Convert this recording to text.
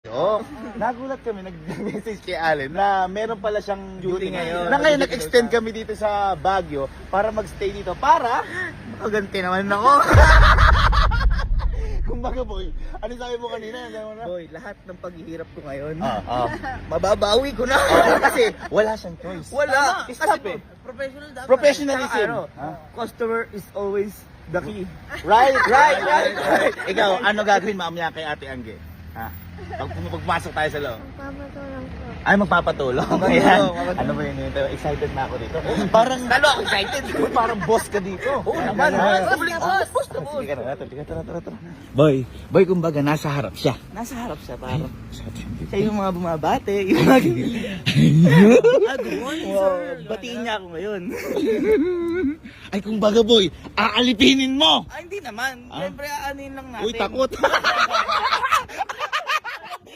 Oo. Nagulat kami, nag-message kay Allen na meron pala siyang duty ngayon. Na ngayon nag-extend kami dito sa Baguio para magstay dito para makaganti naman ako. Kumbaga boy, ano sabi mo kanina? Boy, lahat ng paghihirap ko ngayon, Mababawi ko na. Kasi wala siyang choice. wala. Stop eh. Professional dapat. Professionalism. Customer is always the key. Right. Ikaw, ano gagawin mamaya kay Ate Angge? Ha? Pagpasok tayo sa loob. Papatulong po. Ay, magpapatulong. Ayan. Ano ba yun? Excited na ako dito. Parang, Lalo ako excited. parang boss ka dito. Oo naman. Boss na boss. Sige ka na, tara. Boy, kumbaga nasa harap siya. Nasa harap siya, parang. Siya yung mga bumabate. Yung mga... good morning, sir. Batiin niya ako ngayon. Ay, kumbaga boy, aalipinin mo. Ay, hindi naman. Siyempre, aanin lang natin. Uy, takot.